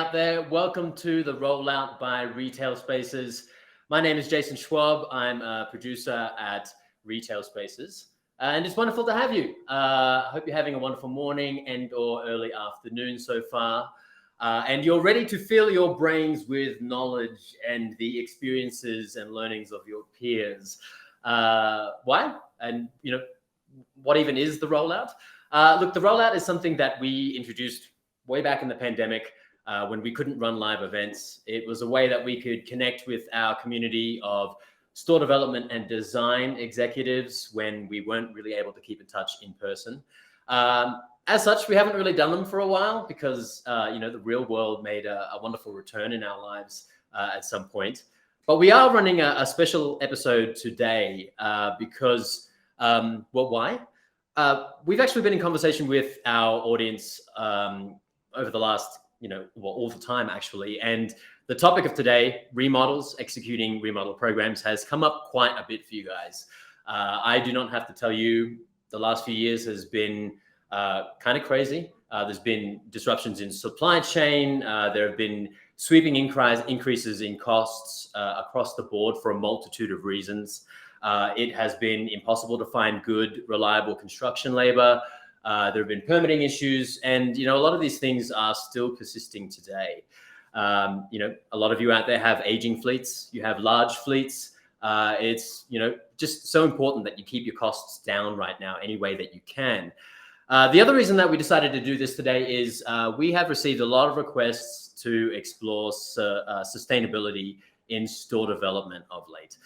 out there. Welcome to the Rollout by RetailSpaces. My name is Jason Schwab. I'm a producer at RetailSpaces. And it's wonderful to have you. I hope you're having a wonderful morning and or early afternoon so far. And you're ready to fill your brains with knowledge and the experiences and learnings of your peers. Why? And what even is the Rollout? Look, the Rollout is something that we introduced way back in the pandemic when we couldn't run live events. It was a way that we could connect with our community of store development and design executives when we weren't really able to keep in touch in person. As such, we haven't really done them for a while because, the real world made a wonderful return in our lives at some point. But we are running a special episode today because, why? We've actually been in conversation with our audience over the last, all the time actually. And the topic of today, remodels, executing remodel programs, has come up quite a bit for you guys. I do not have to tell you, the last few years has been kind of crazy. There's been disruptions in supply chain. There have been sweeping increases in costs across the board for a multitude of reasons. It has been impossible to find good, reliable construction labor. There have been permitting issues, and a lot of these things are still persisting today. A lot of you out there have aging fleets. You have large fleets. It's just so important that you keep your costs down right now any way that you can. The other reason that we decided to do this today is we have received a lot of requests to explore sustainability in store development of late.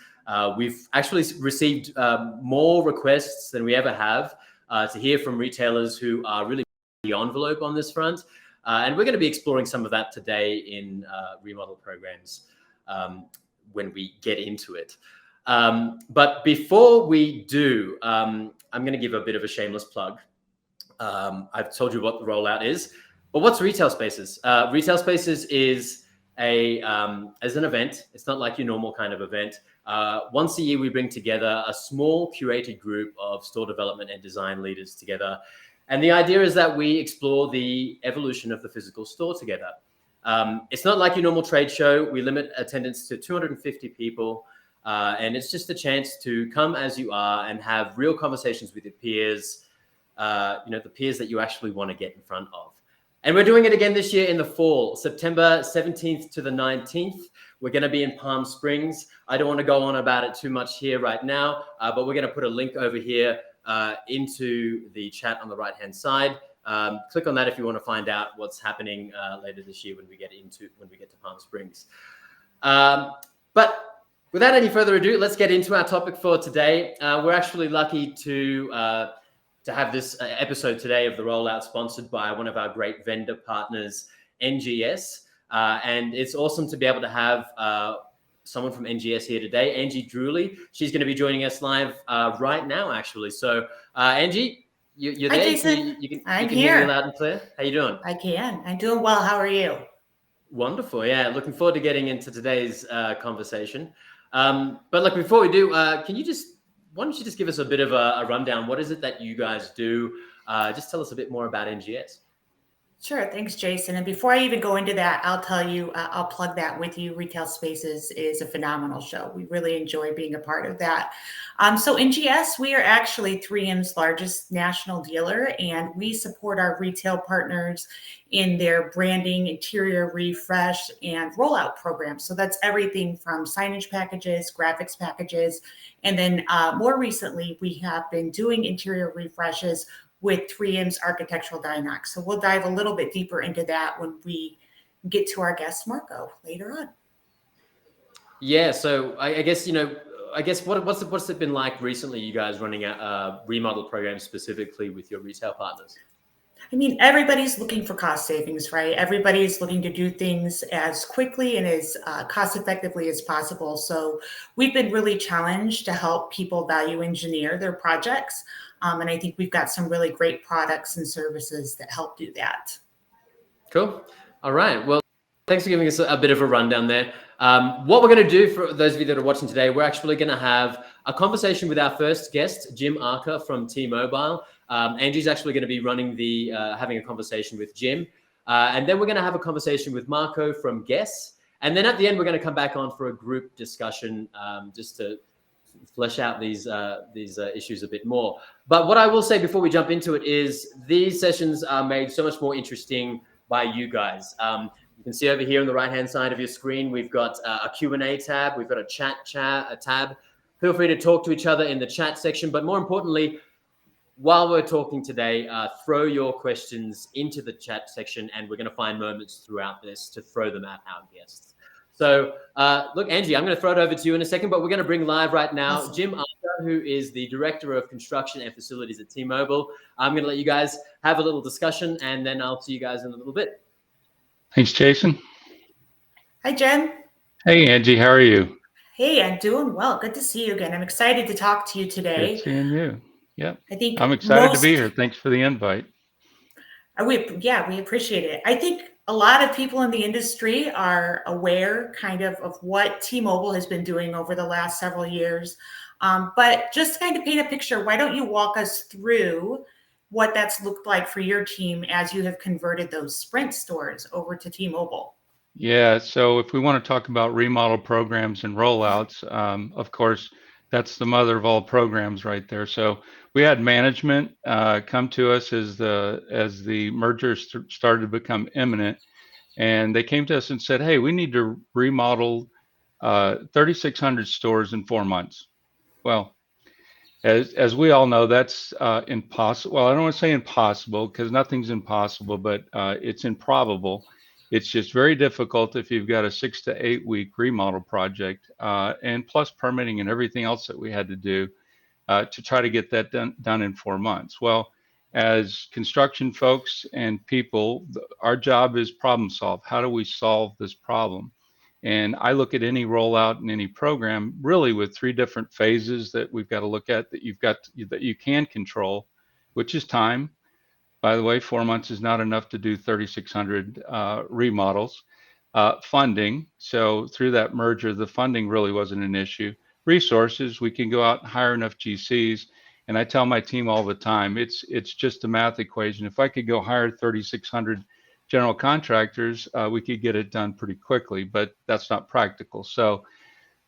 We've actually received more requests than we ever have to hear from retailers who are really the envelope on this front. And we're going to be exploring some of that today in remodel programs when we get into it. But before we do, I'm going to give a bit of a shameless plug. I've told you what the Rollout is, but what's RetailSpaces? RetailSpaces is as an event. It's not like your normal kind of event. Once a year, we bring together a small curated group of store development and design leaders together. And the idea is that we explore the evolution of the physical store together. It's not like your normal trade show. We limit attendance to 250 people. And it's just a chance to come as you are and have real conversations with your peers, the peers that you actually want to get in front of. And we're doing it again this year in the fall, September 17th to the 19th. We're going to be in Palm Springs. I don't want to go on about it too much here right now, but we're going to put a link over here into the chat on the right-hand side. Click on that if you want to find out what's happening later this year when we get to Palm Springs. But without any further ado, let's get into our topic for today. We're actually lucky to have this episode today of the Rollout sponsored by one of our great vendor partners, NGS. And it's awesome to be able to have someone from NGS here today, Angie Druley. She's going to be joining us live right now, actually. So, Angie, you're there? Hi, Jason. You can I'm hear here. me loud and clear? How you doing? I can. I'm doing well. How are you? Wonderful. Yeah, looking forward to getting into today's conversation. But look, before we do, why don't you just give us a bit of a rundown? What is it that you guys do? Just tell us a bit more about NGS. Sure. Thanks, Jason. And before I even go into that, I'll tell you, I'll plug that with you. RetailSpaces is a phenomenal show. We really enjoy being a part of that. So NGS, we are actually 3M's largest national dealer, and we support our retail partners in their branding, interior refresh, and rollout programs. So that's everything from signage packages, graphics packages, and then more recently, we have been doing interior refreshes with 3M's architectural Dinox. So we'll dive a little bit deeper into that when we get to our guest, Marco, later on. Yeah, so I guess, what's it been like recently, you guys running a remodel program specifically with your retail partners? I mean, everybody's looking for cost savings, right? Everybody's looking to do things as quickly and as cost effectively as possible. So we've been really challenged to help people value engineer their projects. And I think we've got some really great products and services that help do that. Cool. All right. Well, thanks for giving us a bit of a rundown there. What we're going to do for those of you that are watching today, we're actually going to have a conversation with our first guest, Jim Arca from T-Mobile. Angie's actually going to be running having a conversation with Jim. And then we're going to have a conversation with Marco from Guess. And then at the end, we're going to come back on for a group discussion just to flesh out these issues a bit more. But what I will say before we jump into it is these sessions are made so much more interesting by you guys. You can see over here on the right-hand side of your screen, we've got a Q&A tab. We've got a chat tab. Feel free to talk to each other in the chat section. But more importantly, while we're talking today, throw your questions into the chat section, and we're going to find moments throughout this to throw them at our guests. So look, Angie, I'm going to throw it over to you in a second, but we're going to bring live right now Awesome. Jim Arca, who is the Director of Construction and Facilities at T-Mobile. I'm going to let you guys have a little discussion, and then I'll see you guys in a little bit. Thanks, Jason. Hi, Jim. Hey, Angie, how are you? Hey, I'm doing well. Good to see you again. I'm excited to talk to you today. Good seeing you. Yep. I think I'm excited to be here. Thanks for the invite. We appreciate it. I think a lot of people in the industry are aware kind of what T-Mobile has been doing over the last several years. But just to kind of paint a picture, why don't you walk us through what that's looked like for your team as you have converted those Sprint stores over to T-Mobile? Yeah, so if we want to talk about remodel programs and rollouts, of course, that's the mother of all programs right there. So we had management come to us as the merger started to become imminent, and they came to us and said, "Hey, we need to remodel 3,600 stores in 4 months." Well, as we all know, that's impossible. Well, I don't want to say impossible because nothing's impossible, but it's improbable. It's just very difficult if you've got a 6 to 8 week remodel project, and plus permitting and everything else that we had to do to try to get that done in 4 months. Well, as construction folks and people, our job is problem solve. How do we solve this problem? And I look at any rollout and any program really with 3 different phases that we've got to look at that you can control, which is time. By the way, 4 months is not enough to do 3,600 remodels. Funding, so through that merger, the funding really wasn't an issue. Resources, we can go out and hire enough GCs. And I tell my team all the time, it's just a math equation. If I could go hire 3,600 general contractors, we could get it done pretty quickly, but that's not practical. So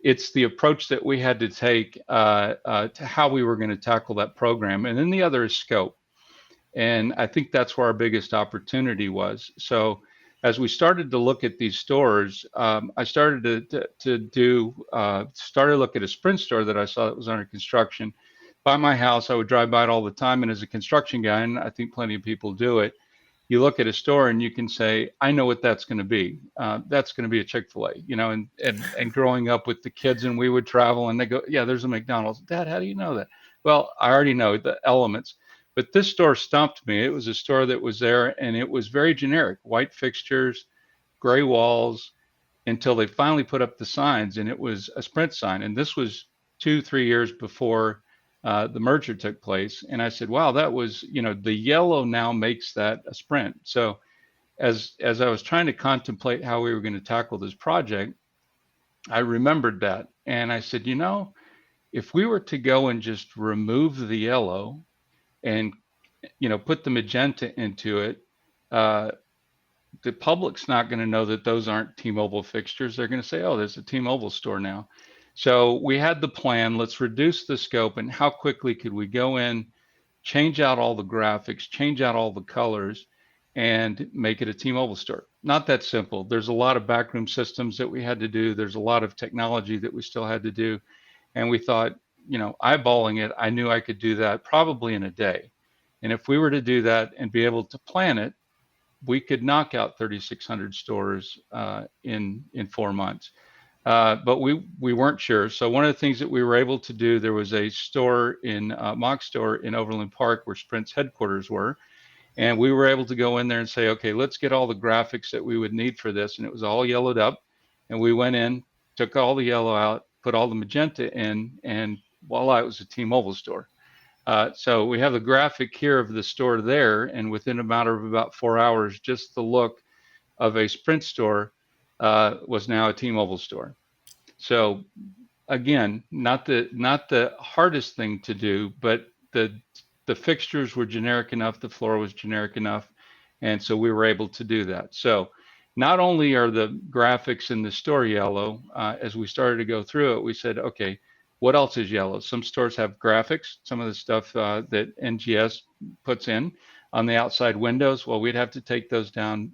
it's the approach that we had to take to how we were going to tackle that program. And then the other is scope. And I think that's where our biggest opportunity was. So as we started to look at these stores, I started to look at a Sprint store that I saw that was under construction by my house. I would drive by it all the time. And as a construction guy, and I think plenty of people do it, you look at a store and you can say, I know what that's going to be. That's going to be a Chick-fil-A, and growing up with the kids, and we would travel and they go, yeah, there's a McDonald's. Dad, how do you know that? Well, I already know the elements. But this store stumped me. It was a store that was there, and it was very generic, white fixtures, gray walls, until they finally put up the signs, and it was a Sprint sign. And this was 2-3 years before the merger took place. And I said, wow, that was, the yellow now makes that a Sprint. So as I was trying to contemplate how we were going to tackle this project, I remembered that. And I said, if we were to go and just remove the yellow and put the magenta into it, the public's not going to know that those aren't T-Mobile fixtures. They're going to say, oh, there's a T-Mobile store now. So we had the plan, let's reduce the scope, and how quickly could we go in, change out all the graphics, change out all the colors, and make it a T-Mobile store. Not that simple. There's a lot of backroom systems that we had to do. There's a lot of technology that we still had to do. And we thought, eyeballing it, I knew I could do that probably in a day. And if we were to do that and be able to plan it, we could knock out 3,600 stores in 4 months. But we weren't sure. So one of the things that we were able to do, there was a store mock store in Overland Park where Sprint's headquarters were. And we were able to go in there and say, okay, let's get all the graphics that we would need for this. And it was all yellowed up. And we went in, took all the yellow out, put all the magenta in, and voila, it was a T-Mobile store. So we have the graphic here of the store there, and within a matter of about 4 hours, just the look of a Sprint store was now a T-Mobile store. So again, not the hardest thing to do, but the fixtures were generic enough, the floor was generic enough, And so we were able to do that. So not only are the graphics in the store yellow, as we started to go through it, we said, okay, what else is yellow? Some stores have graphics, some of the stuff that NGS puts in on the outside windows. Well, we'd have to take those down,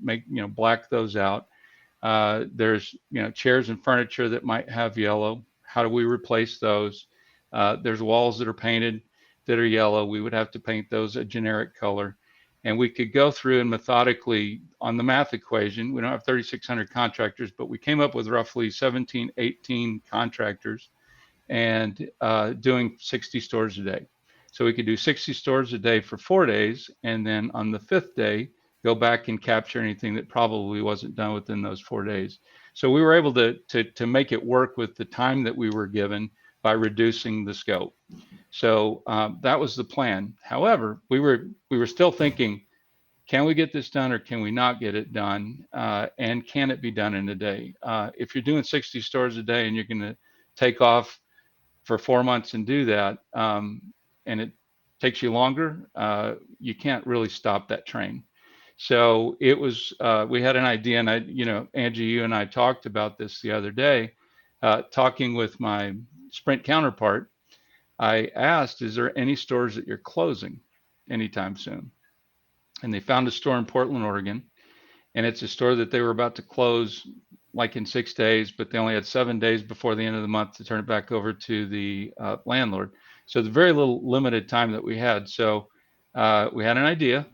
black those out. There's, chairs and furniture that might have yellow. How do we replace those? There's walls that are painted that are yellow. We would have to paint those a generic color. And we could go through and methodically on the math equation. We don't have 3,600 contractors, but we came up with roughly 17, 18 contractors and doing 60 stores a day. So we could do 60 stores a day for 4 days. And then on the 5th day, go back and capture anything that probably wasn't done within those 4 days. So we were able to make it work with the time that we were given by reducing the scope. So that was the plan. However, we were still thinking, can we get this done or can we not get it done? And can it be done in a day? If you're doing 60 stores a day and you're going to take off for 4 months and do that, and it takes you longer, you can't really stop that train. So it was, we had an idea, and Angie, you and I talked about this the other day, talking with my Sprint counterpart. I asked, is there any stores that you're closing anytime soon? And they found a store in Portland, Oregon, and it's a store that they were about to close like in 6 days, but they only had 7 days before the end of the month to turn it back over to the landlord. So the very little limited time that we had. So we had an idea.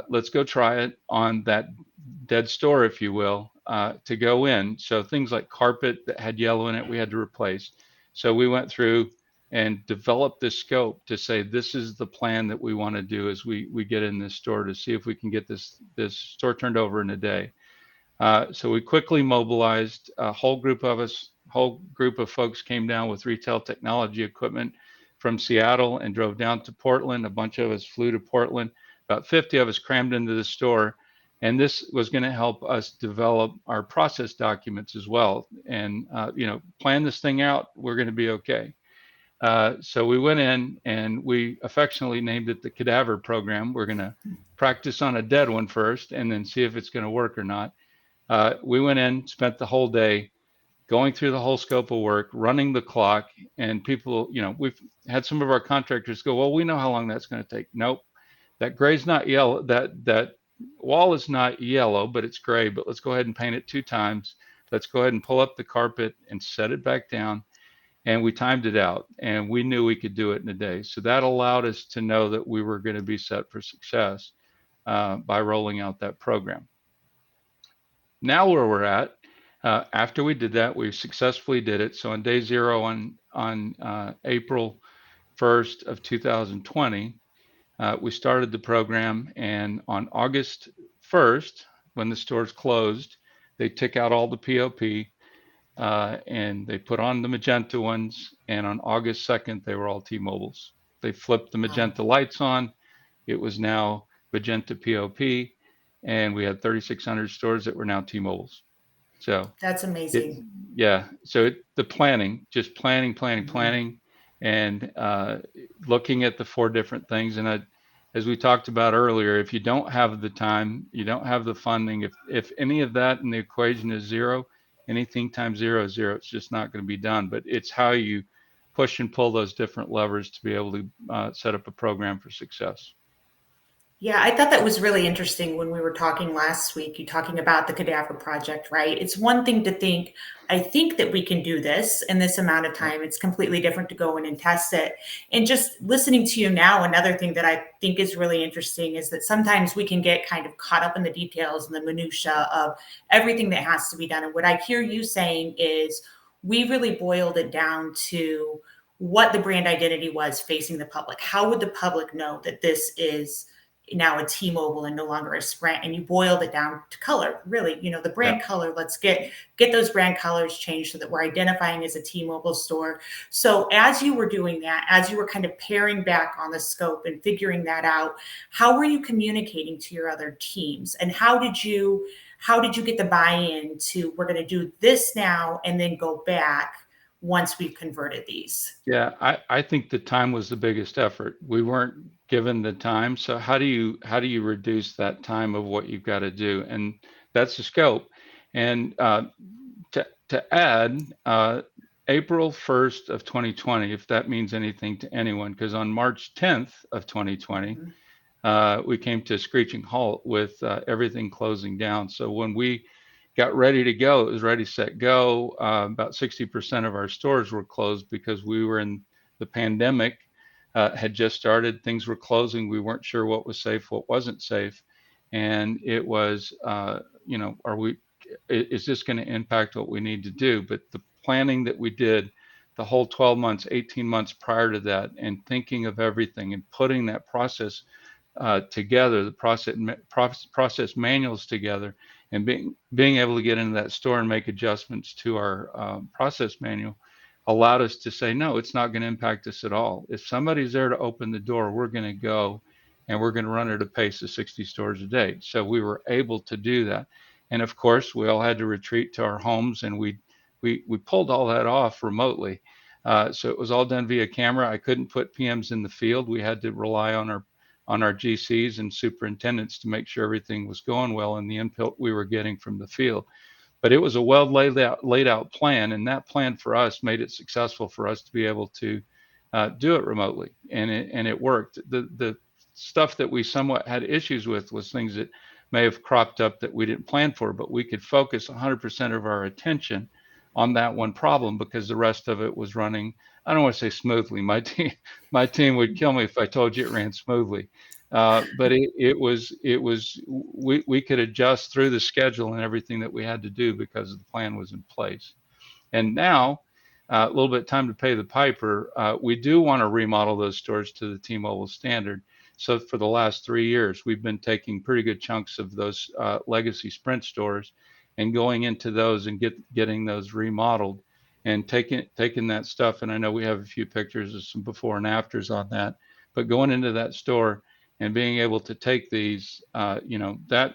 Let's go try it on that dead store, if you will, to go in. So things like carpet that had yellow in it, we had to replace. So we went through and developed this scope to say, this is the plan that we want to do as we get in this store to see if we can get this store turned over in a day. So we quickly mobilized a whole group of folks came down with retail technology equipment from Seattle and drove down to Portland. A bunch of us flew to Portland. About 50 of us crammed into the store. And this was going to help us develop our process documents as well. And, plan this thing out. We're going to be okay. So we went in and we affectionately named it the cadaver program. We're going to practice on a dead one first and then see if it's going to work or not. We went in, spent the whole day going through the whole scope of work, running the clock, and people, we've had some of our contractors go, well, we know how long that's going to take. Nope, that gray's not yellow. That wall is not yellow, but it's gray, but let's go ahead and paint it 2 times. Let's go ahead and pull up the carpet and set it back down. And we timed it out and we knew we could do it in a day. So that allowed us to know that we were going to be set for success by rolling out that program. Now where we're at, after we did that, we successfully did it. So on day 0 on April 1st of 2020, we started the program, and on August 1st, when the stores closed, they took out all the POP and they put on the magenta ones. And on August 2nd, they were all T-Mobiles. They flipped the magenta lights on. It was now magenta POP, and we had 3,600 stores that were now T-Mobiles. So that's amazing. So the planning, just planning, and looking at the 4 different things. And as we talked about earlier, if you don't have the time, you don't have the funding. If any of that in the equation is 0, anything times 0 is 0. It's just not going to be done. But it's how you push and pull those different levers to be able to set up a program for success. Yeah, I thought that was really interesting when we were talking last week, you talking about the cadaver project, right? It's one thing to think, I think that we can do this in this amount of time. It's completely different to go in and test it. And just listening to you now, another thing that I think is really interesting is that sometimes we can get kind of caught up in the details and the minutia of everything that has to be done. And what I hear you saying is we really boiled it down to what the brand identity was facing the public. How would the public know that this is now a T-Mobile and no longer a Sprint? And you boiled it down to color, really, the brand color. Let's get those brand colors changed so that we're identifying as a T-Mobile store. So as you were doing that, as you were kind of paring back on the scope and figuring that out, how were you communicating to your other teams? And how did you get the buy-in to, we're going to do this now and then go back? once we've converted these? Yeah, I think the time was the biggest effort. We weren't given the time. So how do you reduce that time of what you've got to do? And that's the scope. And to add, April 1st of 2020, if that means anything to anyone, because on March 10th of 2020, we came to a screeching halt with everything closing down. So when we got ready to go, it was ready, set, go. About 60% of our stores were closed because we were in the pandemic, had just started. Things were closing. We weren't sure what was safe, what wasn't safe. And it was, is this going to impact what we need to do? But the planning that we did the whole 12 months, 18 months prior to that, and thinking of everything and putting that process together, the process manuals together, and being able to get into that store and make adjustments to our process manual allowed us to say, no, it's not going to impact us at all. If somebody's there to open the door, we're going to go and we're going to run at a pace of 60 stores a day. So we were able to do that. And of course, we all had to retreat to our homes, and we pulled all that off remotely. So it was all done via camera. I couldn't put PMs in the field. We had to rely on our GCs and superintendents to make sure everything was going well and the input we were getting from the field. But it was a well laid out plan, and that plan for us made it successful for us to be able to do it remotely, and it worked. The stuff that we somewhat had issues with was things that may have cropped up that we didn't plan for, but we could focus 100% of our attention on that one problem because the rest of it was running. I don't want to say smoothly. My team would kill me if I told you it ran smoothly. But we could adjust through the schedule and everything that we had to do because the plan was in place. And now, a little bit time to pay the piper. We do want to remodel those stores to the T-Mobile standard. So for the last 3 years, we've been taking pretty good chunks of those legacy Sprint stores and going into those and getting those remodeled and taking that stuff. And I know we have a few pictures of some before and afters on that, but going into that store and being able to take these, the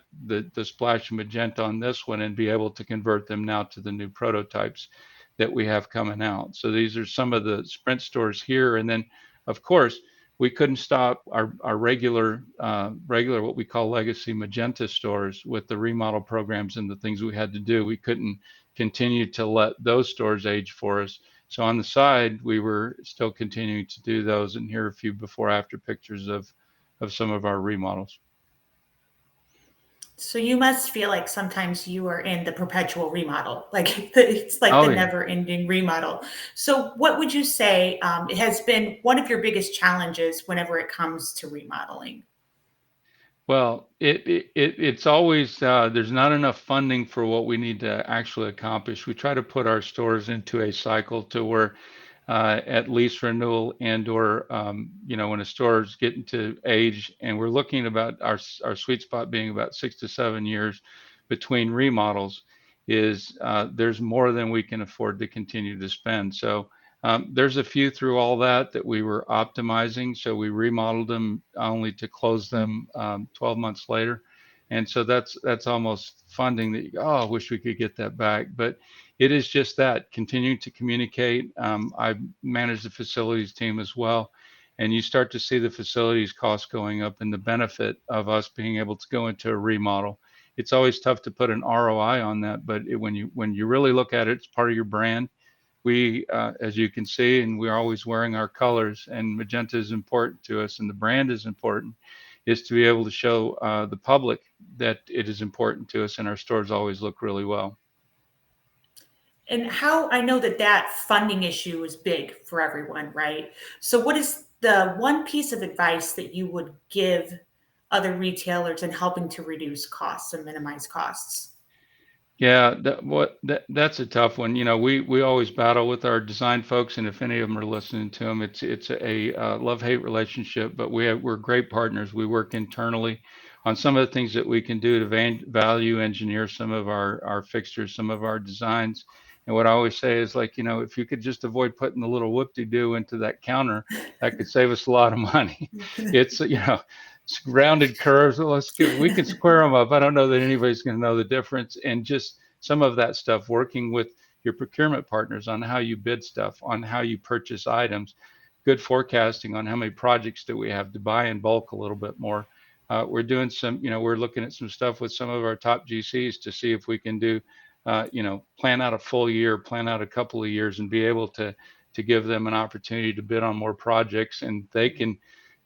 splash of magenta on this one and be able to convert them now to the new prototypes that we have coming out. So these are some of the Sprint stores here. And then, of course, we couldn't stop our regular what we call legacy magenta stores with the remodel programs and the things we had to do. We couldn't continue to let those stores age for us. So on the side, we were still continuing to do those, and here are a few before after pictures of some of our remodels. So you must feel like sometimes you are in the perpetual remodel, like it's like the never-ending remodel. So what would you say it has been one of your biggest challenges whenever it comes to remodeling? Well, it's always there's not enough funding for what we need to actually accomplish. We try to put our stores into a cycle to where at lease renewal and or when a store is getting to age, and we're looking about our sweet spot being about 6 to 7 years between remodels, is there's more than we can afford to continue to spend. So there's a few through all that we were optimizing. So we remodeled them only to close them 12 months later. And so that's almost funding that, I wish we could get that back. But it is just that, continuing to communicate. I manage the facilities team as well. And you start to see the facilities costs going up and the benefit of us being able to go into a remodel. It's always tough to put an ROI on that, but when you really look at it, it's part of your brand. We, as you can see, and we're always wearing our colors, and magenta is important to us, and the brand is important, is to be able to show the public that it is important to us, and our stores always look really well. And how, I know that funding issue is big for everyone, right? So what is the one piece of advice that you would give other retailers in helping to reduce costs and minimize costs? Yeah, that's a tough one. We always battle with our design folks, and if any of them are listening to them, it's a love-hate relationship. But we're great partners. We work internally on some of the things that we can do to value engineer some of our fixtures, some of our designs. And what I always say is, like, if you could just avoid putting the little whoop-de-doo into that counter, that could save us a lot of money. It's rounded curves. We can square them up. I don't know that anybody's going to know the difference. And just some of that stuff, working with your procurement partners on how you bid stuff, on how you purchase items, good forecasting on how many projects do we have to buy in bulk a little bit more. We're doing some, we're looking at some stuff with some of our top GCs to see if we can do, plan out a full year, plan out a couple of years, and be able to give them an opportunity to bid on more projects, and they can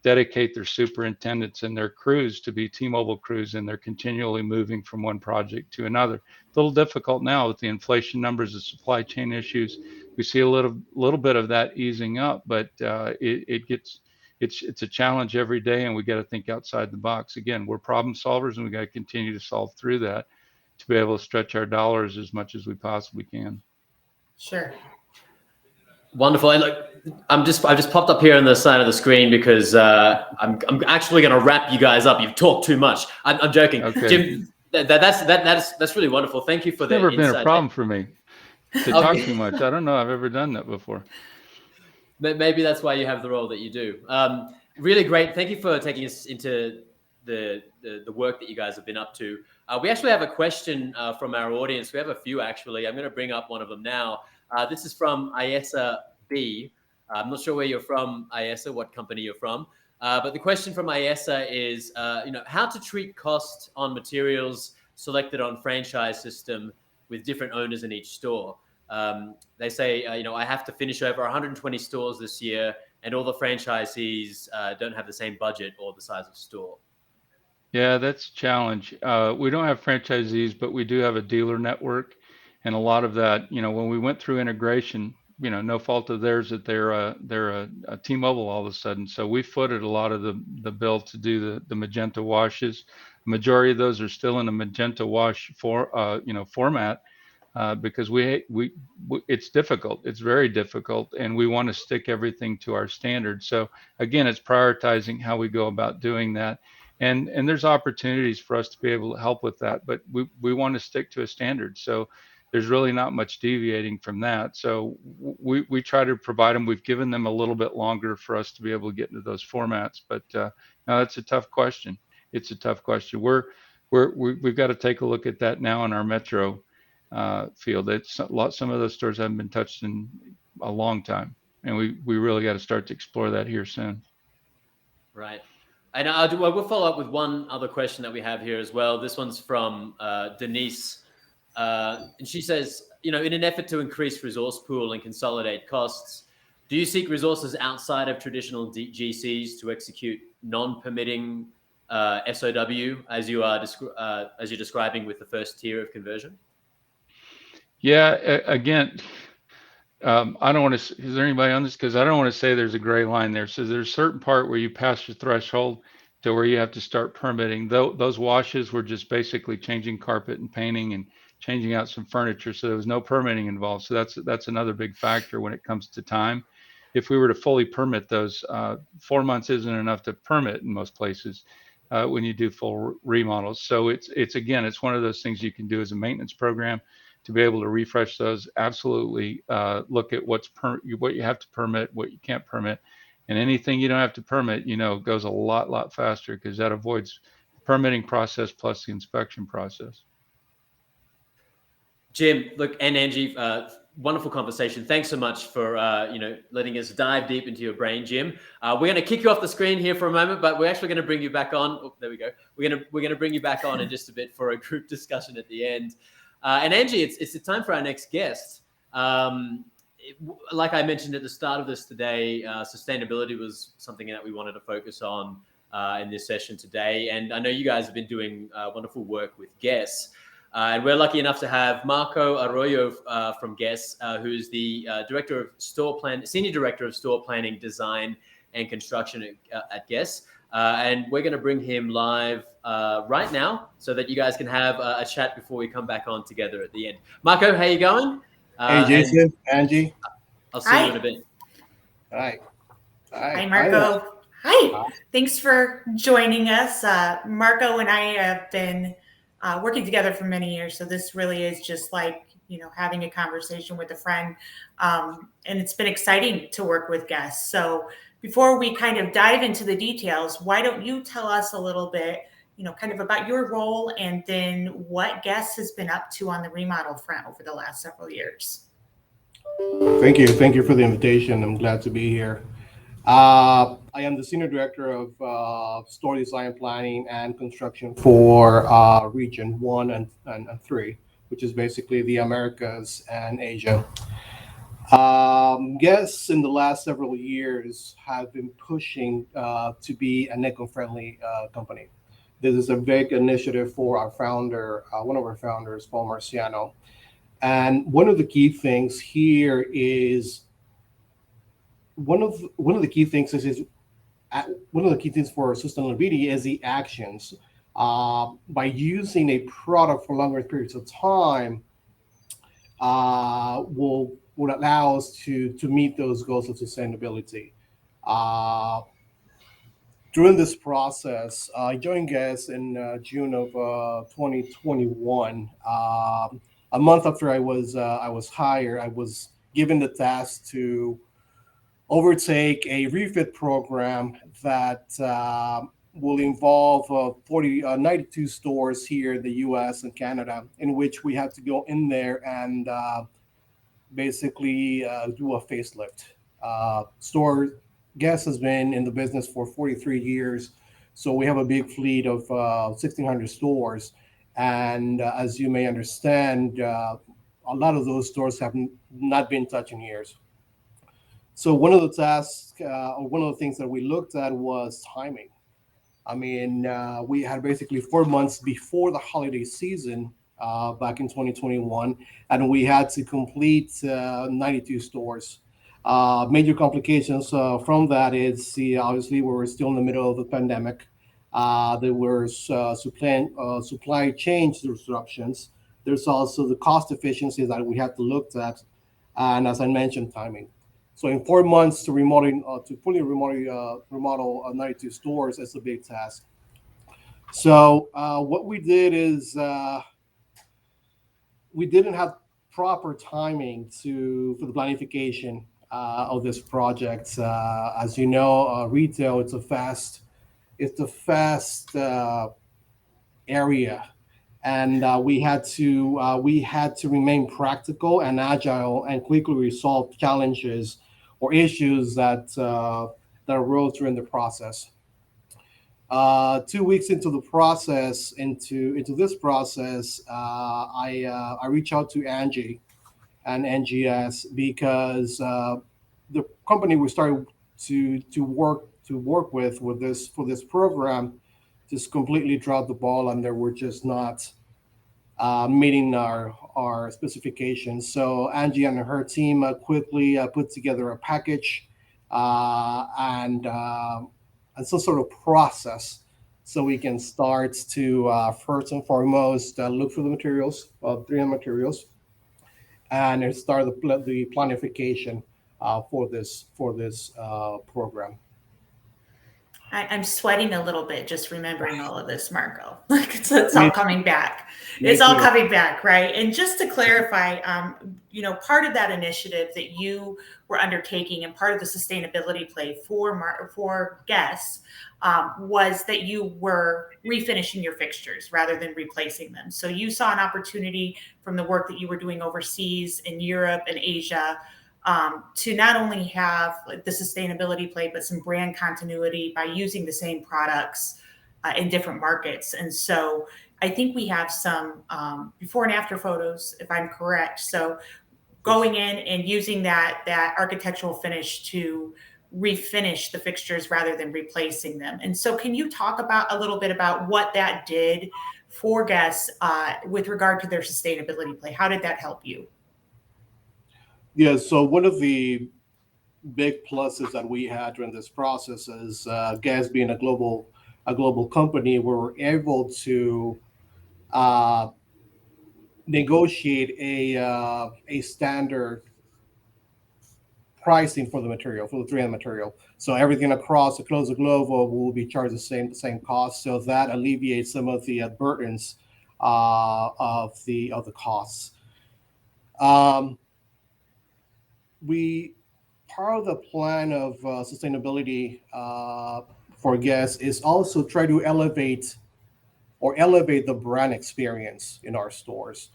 dedicate their superintendents and their crews to be T-Mobile crews, and they're continually moving from one project to another. It's a little difficult now with the inflation numbers, the supply chain issues. We see a little bit of that easing up, but it's a challenge every day, and we got to think outside the box. Again, we're problem solvers, and we got to continue to solve through that to be able to stretch our dollars as much as we possibly can. Sure. Wonderful. And look, I've just popped up here on the side of the screen because I'm actually going to wrap you guys up. You've talked too much. I'm joking, Okay. Jim. That's really wonderful. Thank you for the Never been insight. a problem for me to talk too much. I don't know I've ever done that before. Maybe that's why you have the role that you do. Really great. Thank you for taking us into the work that you guys have been up to. We actually have a question from our audience. We have a few, actually. I'm going to bring up one of them now. This is from Iesa B. I'm not sure where you're from, Iesa, what company you're from. But the question from Iesa is, how to treat cost on materials selected on franchise system with different owners in each store. They say, I have to finish over 120 stores this year, and all the franchisees don't have the same budget or the size of store. Yeah, that's a challenge. We don't have franchisees, but we do have a dealer network. And a lot of that, when we went through integration, no fault of theirs that they're a T-Mobile all of a sudden. So we footed a lot of the bill to do the magenta washes. The majority of those are still in a magenta wash format because it's difficult. It's very difficult, and we want to stick everything to our standards. So again, it's prioritizing how we go about doing that. And there's opportunities for us to be able to help with that, but we want to stick to a standard. So there's really not much deviating from that. So we try to provide them. We've given them a little bit longer for us to be able to get into those formats. But no, that's a tough question. It's a tough question. We've got to take a look at that now in our metro field. Some of those stores haven't been touched in a long time, and we really got to start to explore that here soon. Right. And we'll follow up with one other question that we have here as well. This one's from Denise. And she says, in an effort to increase resource pool and consolidate costs, do you seek resources outside of traditional GCs to execute non-permitting SOW as you're describing with the first tier of conversion? Yeah, again, I don't want to. Is there anybody on this? Because I don't want to say there's a gray line there. So there's a certain part where you pass your threshold to where you have to start permitting. Those washes were just basically changing carpet and painting and changing out some furniture. So there was no permitting involved. So that's another big factor when it comes to time. If we were to fully permit those, 4 months isn't enough to permit in most places when you do full remodels. So it's one of those things you can do as a maintenance program to be able to refresh those. Absolutely look at what you have to permit, what you can't permit, and anything you don't have to permit, goes a lot faster because that avoids the permitting process plus the inspection process. Jim, look, and Angie, wonderful conversation. Thanks so much for letting us dive deep into your brain, Jim. We're going to kick you off the screen here for a moment, but we're actually going to bring you back on. Oh, there we go. We're going to bring you back on in just a bit for a group discussion at the end. And Angie, it's the time for our next guest. Like I mentioned at the start of this today, sustainability was something that we wanted to focus on in this session today. And I know you guys have been doing wonderful work with Guess. And we're lucky enough to have Marco Arroyo from Guess, who's the Senior Director of Store Planning, Design, and Construction at Guess. And we're going to bring him live right now so that you guys can have a chat before we come back on together at the end. Marco, how you going? Hey, Jason, Angie. I'll see you in a bit. Hi. Hi, Marco. Hi. Thanks for joining us. Marco and I have been working together for many years, so this really is just like, having a conversation with a friend. And it's been exciting to work with Guess. So before we kind of dive into the details, why don't you tell us a little bit, kind of about your role and then what Guess has been up to on the remodel front over the last several years? Thank you for the invitation. I'm glad to be here. I am the Senior Director of Store Design Planning and Construction for Region 1 and 3, which is basically the Americas and Asia. Guests in the last several years have been pushing to be an eco-friendly company. This is a big initiative for our founder, one of our founders, Paul Marciano. And one of the key things here is one of the key things is one of the key things for sustainability is the actions. By using a product for longer periods of time, will would allow us to meet those goals of sustainability. Uh, During this process, I joined Guess in June of 2021. A month after I was hired, I was given the task to overtake a refit program that will involve 92 stores here in the U.S. and Canada, in which we have to go in there and basically do a facelift. Store Guess has been in the business for 43 years, so we have a big fleet of 1,600 stores. And as you may understand, a lot of those stores have not been touched in years. So one of the tasks, or one of the things that we looked at was timing. I mean, we had basically 4 months before the holiday season back in 2021, and we had to complete 92 stores. Major complications from that is obviously we were still in the middle of the pandemic. There were supply chain disruptions. There's also the cost efficiencies that we had to look at, and as I mentioned, timing. So in 4 months to to fully remodel 92 stores is a big task. So what we did is we didn't have proper timing for the planification of this project. As you know, retail it's a fast area, and we had to remain practical and agile and quickly resolve challenges or issues that arose during the process. 2 weeks into the process, into this process, I reach out to Angie and NGS because the company we started to work with this for this program just completely dropped the ball, and they were just not meeting our specifications. So Angie and her team quickly put together a package and some sort of process so we can start to first and foremost look for the materials, 3M materials, and then start the planification for this program. I'm sweating a little bit just remembering all of this, Marco. Like it's Me all too. coming back. Me It's all too. coming back, right? And just to clarify, part of that initiative that you were undertaking and part of the sustainability play for guests was that you were refinishing your fixtures rather than replacing them. So you saw an opportunity from the work that you were doing overseas in Europe and Asia to not only have like the sustainability play, but some brand continuity by using the same products in different markets. And so I think we have some before and after photos, if I'm correct. So going in and using that architectural finish to refinish the fixtures rather than replacing them. And so can you talk about a little bit about what that did for guests with regard to their sustainability play? How did that help you? Yeah, so one of the big pluses that we had during this process is Gas being a global company, we were able to uh, negotiate a standard pricing for the material, for the 3M material. So everything across the globe will be charged the same cost. So that alleviates some of the burdens of the costs. Um, we Part of the plan of sustainability for guests is also try to elevate the brand experience in our stores.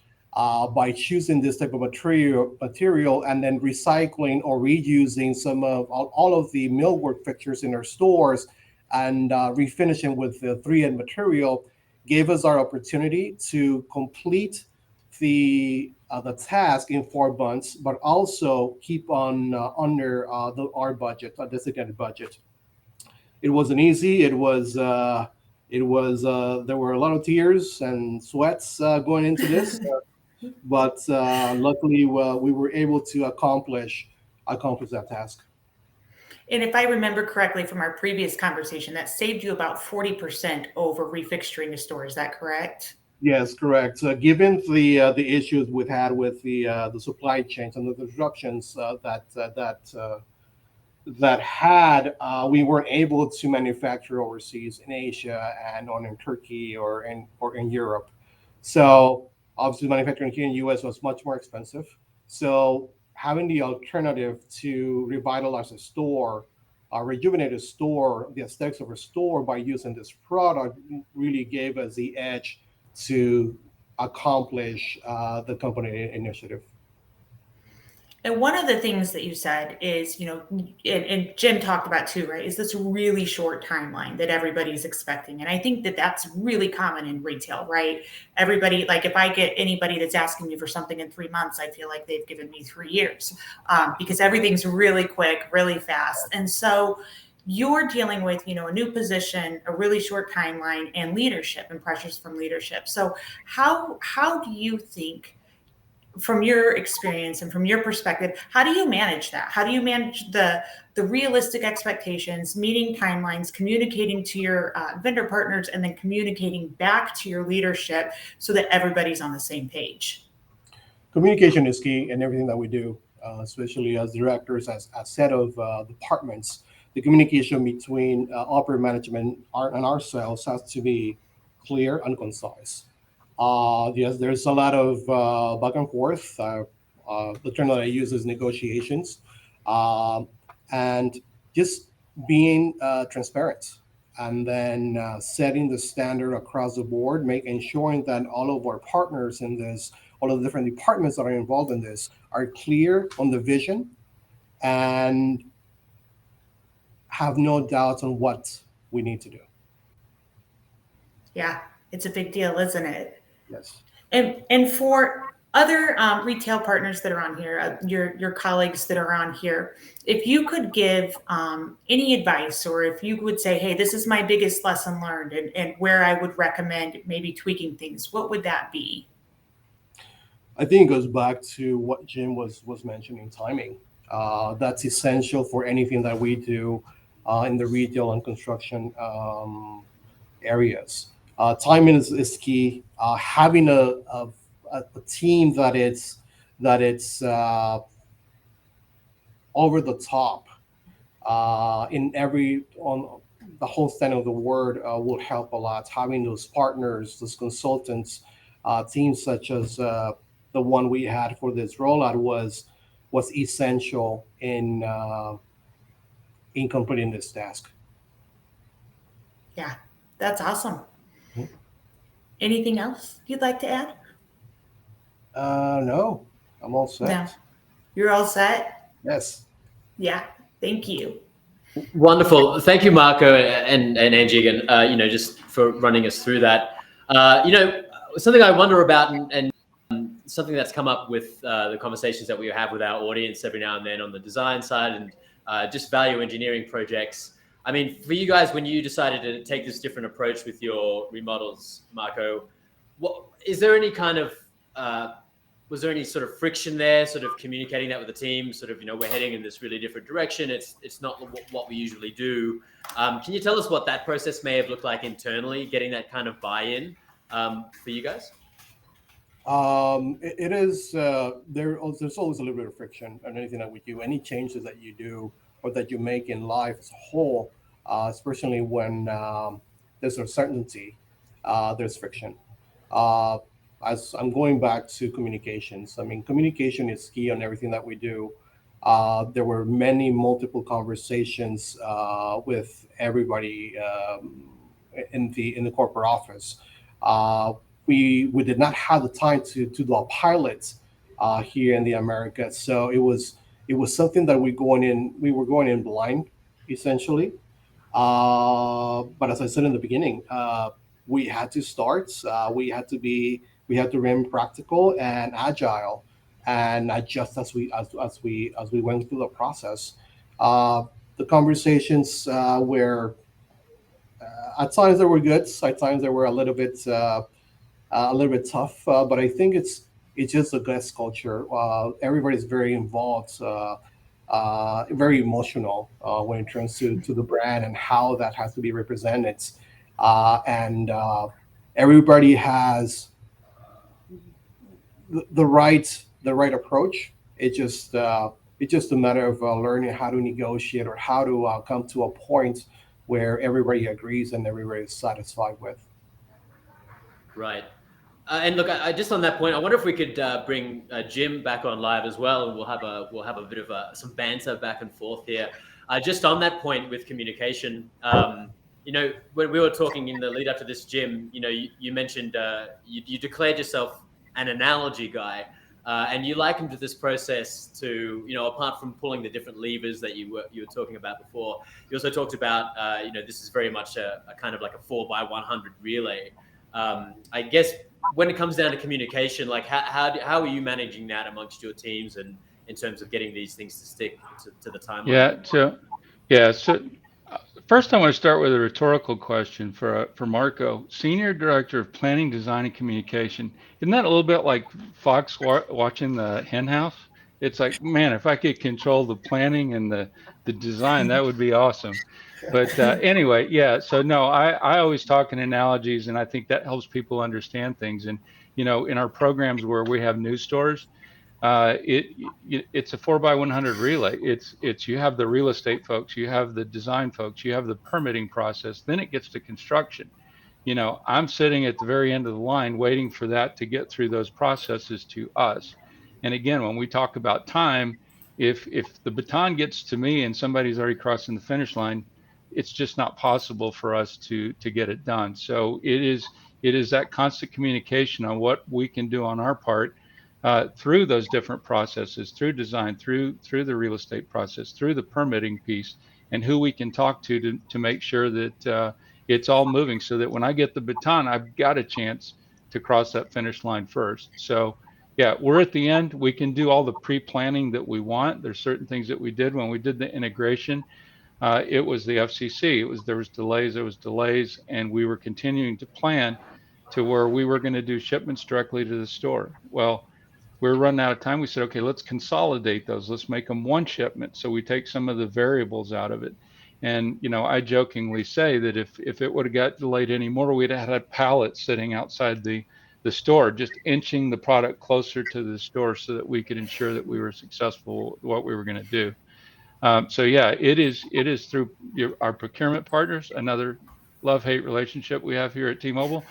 by choosing this type of material and then recycling or reusing some of all of the millwork fixtures in our stores and refinishing with the 3M material gave us our opportunity to complete the task in 4 months, but also keep on under our budget, our designated budget. It wasn't easy. It was there were a lot of tears and sweats going into this, but luckily we were able to accomplish that task. And if I remember correctly from our previous conversation, that saved you about 40% over refixturing a store. Is that correct? Yes, correct. Given the issues we've had with the supply chains and the disruptions we weren't able to manufacture overseas in Asia and in Turkey or in Europe. So obviously manufacturing here in the US was much more expensive. So having the alternative to revitalize a store, rejuvenate a store, the aesthetics of a store by using this product really gave us the edge to accomplish the company initiative. And one of the things that you said is, and Jim talked about too, right, is this really short timeline that everybody's expecting. And I think that that's really common in retail, right? Everybody, like if I get anybody that's asking me for something in 3 months, I feel like they've given me 3 years because everything's really quick, really fast. And so you're dealing with, a new position, a really short timeline, and leadership and pressures from leadership. So how do you think, from your experience and from your perspective, how do you manage that? How do you manage the realistic expectations, meeting timelines, communicating to your vendor partners, and then communicating back to your leadership so that everybody's on the same page? Communication is key in everything that we do, especially as directors, as head of departments. The communication between upper management and ourselves has to be clear and concise. Yes, there's a lot of back and forth. The term that I use is negotiations, and just being transparent, and then setting the standard across the board, ensuring that all of our partners in this, all of the different departments that are involved in this, are clear on the vision and have no doubts on what we need to do. Yeah, it's a big deal, isn't it? Yes. And for other retail partners that are on here, your colleagues that are on here, if you could give any advice, or if you would say, hey, this is my biggest lesson learned and where I would recommend maybe tweaking things, what would that be? I think it goes back to what Jim was mentioning, timing. That's essential for anything that we do in the retail and construction areas. Timing is key. Having a team that it's over the top on the whole extent of the word will help a lot. Having those partners, those consultants, teams such as the one we had for this rollout was essential in completing this task. Yeah, that's awesome. Anything else you'd like to add? No, I'm all set. No, you're all set? Yes. Yeah, thank you. Wonderful. Thank you, Marco and Angie again, just for running us through that. Something I wonder about and something that's come up with the conversations that we have with our audience every now and then on the design side and just value engineering projects. I mean, for you guys, when you decided to take this different approach with your remodels, Marco, is there any kind of, was there any sort of friction there, sort of communicating that with the team, sort of, we're heading in this really different direction. It's not what we usually do. Can you tell us what that process may have looked like internally, getting that kind of buy-in for you guys? It is, there's always a little bit of friction on anything that we do, any changes that you do or that you make in life as a whole, especially when there's uncertainty, there's friction. As I'm going back to communications, I mean, communication is key on everything that we do. There were multiple conversations with everybody in the corporate office. we did not have the time to do our pilots here in the Americas. So it was something that we were going in blind, essentially. But as I said in the beginning, we had to start. We had to remain practical and agile, and adjust as we went through the process. Uh, the conversations were at times they were good, at times they were a little bit tough. But I think it's just a guest culture. Everybody's very involved. Very emotional when it comes to the brand and how that has to be represented. And everybody has the right approach. It's just a matter of learning how to negotiate or how to come to a point where everybody agrees and everybody is satisfied with. Right. And look, I just on that point, I wonder if we could bring Jim back on live as well, and we'll have a bit of some banter back and forth here. Just on that point with communication, you know, when we were talking in the lead up to this, Jim, you know, you mentioned you declared yourself an analogy guy, and you likened this process to, you know, apart from pulling the different levers that you were talking about before, you also talked about, you know, this is very much a kind of like a 4x100 relay. I guess when it comes down to communication, like how are you managing that amongst your teams and in terms of getting these things to stick to the timeline? So first I want to start with a rhetorical question for Marco, Senior Director of Planning, Design, and Communication. Isn't that a little bit like Fox watching the hen house? It's like, man, if I could control the planning and the design, that would be awesome. But anyway, yeah. So no, I always talk in analogies, and I think that helps people understand things. And you know, in our programs where we have new stores, it's a 4x100 relay. It's you have the real estate folks, you have the design folks, you have the permitting process, then it gets to construction. You know, I'm sitting at the very end of the line waiting for that to get through those processes to us. And again, when we talk about time, if the baton gets to me and somebody's already crossing the finish line, it's just not possible for us to get it done. So it is that constant communication on what we can do on our part, through those different processes, through design, through the real estate process, through the permitting piece, and who we can talk to make sure that it's all moving, so that when I get the baton, I've got a chance to cross that finish line first. So yeah, we're at the end. We can do all the pre-planning that we want. There's certain things that we did when we did the integration. It was the FCC. There was delays, and we were continuing to plan to where we were going to do shipments directly to the store. Well, we were running out of time. We said, okay, let's consolidate those. Let's make them one shipment. So we take some of the variables out of it. And, you know, I jokingly say that if it would have got delayed anymore, we'd have had pallets sitting outside the store, just inching the product closer to the store so that we could ensure that we were successful with what we were going to do. So yeah, it is through our procurement partners, another love-hate relationship we have here at T-Mobile.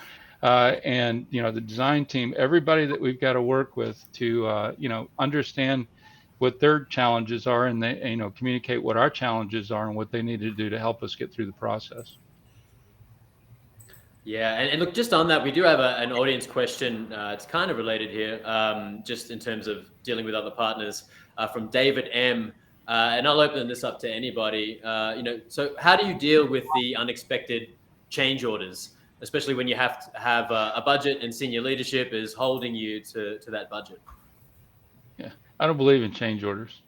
And you know, the design team, everybody that we've got to work with to you know, understand what their challenges are, and they, you know, communicate what our challenges are and what they need to do to help us get through the process. Yeah, and look, just on that, we do have an audience question. It's kind of related here, just in terms of dealing with other partners, from David M. And I'll open this up to anybody. You know, so how do you deal with the unexpected change orders, especially when you have to have a budget and senior leadership is holding you to that budget? Yeah, I don't believe in change orders.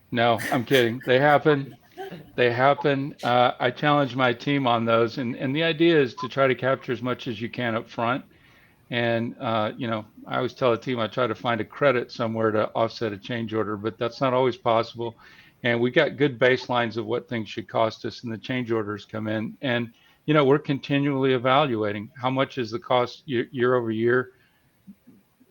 No, I'm kidding. They happen. They happen. I challenge my team on those, and the idea is to try to capture as much as you can up front. And you know, I always tell the team I try to find a credit somewhere to offset a change order, but that's not always possible. And we got good baselines of what things should cost us, and the change orders come in. And you know, we're continually evaluating how much is the cost year over year.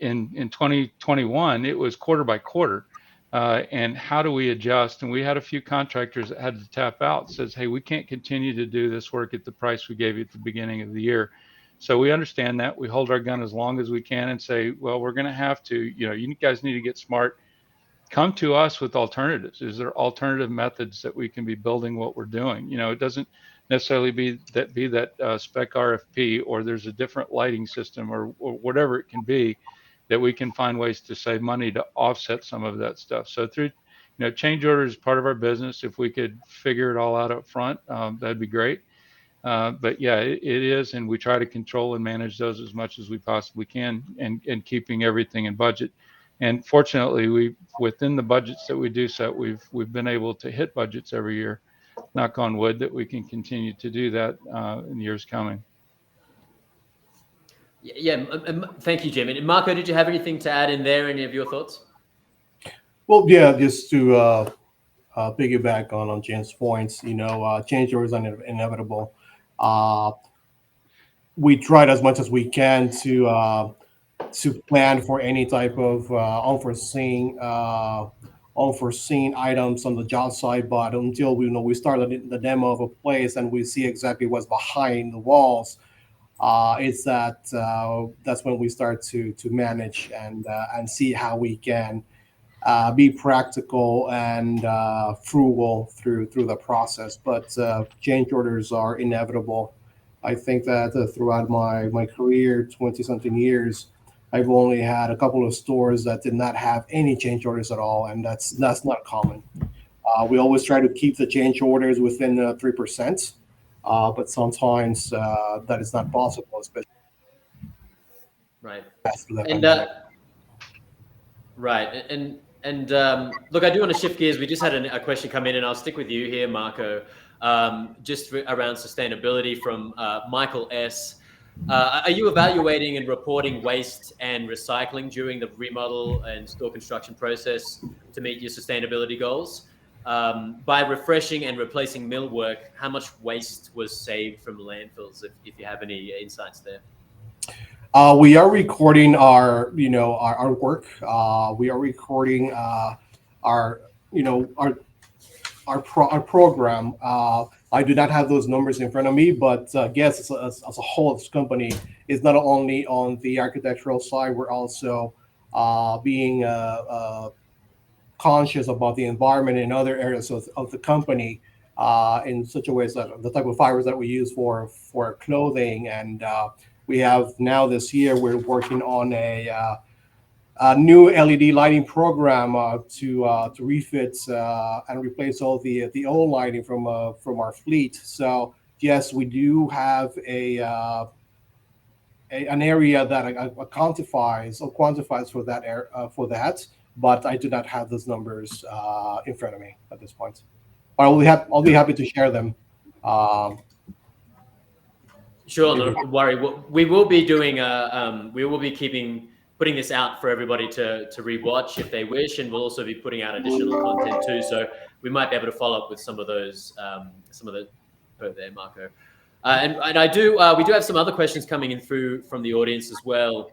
In 2021, it was quarter by quarter. And how do we adjust? And we had a few contractors that had to tap out, says, hey, we can't continue to do this work at the price we gave you at the beginning of the year. So we understand that. We hold our gun as long as we can and say, well, we're going to have to, you know, you guys need to get smart. Come to us with alternatives. Is there alternative methods that we can be building what we're doing? You know, it doesn't necessarily be that spec RFP, or there's a different lighting system, or whatever it can be, that we can find ways to save money to offset some of that stuff. So through, change orders is part of our business. If we could figure it all out up front, that'd be great. But yeah, it is, and we try to control and manage those as much as we possibly can, and keeping everything in budget. And fortunately, within the budgets that we do set, we've been able to hit budgets every year. Knock on wood that we can continue to do that in years coming. Yeah, thank you, Jim. And Marco, did you have anything to add in there? Any of your thoughts? Well, yeah, just to piggyback on Jim's points, change orders are inevitable. We tried as much as we can to plan for any type of unforeseen items on the job site, but until we start the demo of a place and we see exactly what's behind the walls, that's when we start to manage and see how we can be practical and frugal through the process. But change orders are inevitable. I think that throughout my career, 20-something years, I've only had a couple of stores that did not have any change orders at all, and that's not common. We always try to keep the change orders within 3%, but sometimes that is not possible, especially Right. after the And pandemic. right. And look, I do want to shift gears. We just had a question come in, and I'll stick with you here, Marco. Just around sustainability from Michael S. Are you evaluating and reporting waste and recycling during the remodel and store construction process to meet your sustainability goals? By refreshing and replacing millwork, how much waste was saved from landfills, if you have any insights there? We are recording our work. We are recording our program. I do not have those numbers in front of me, but yes, as a whole, this company is not only on the architectural side, we're also being conscious about the environment in other areas of the company, in such a way that the type of fibers that we use for clothing. And we have now this year, we're working on a new LED lighting program to refit and replace all the old lighting from our fleet. So yes, we do have an area that quantifies for that, but I do not have those numbers in front of me at this point. But I'll be happy to share them. Sure, don't worry. We will be doing putting this out for everybody to rewatch if they wish, and we'll also be putting out additional content too. So we might be able to follow up with some of those there, Marco. And we do have some other questions coming in through from the audience as well.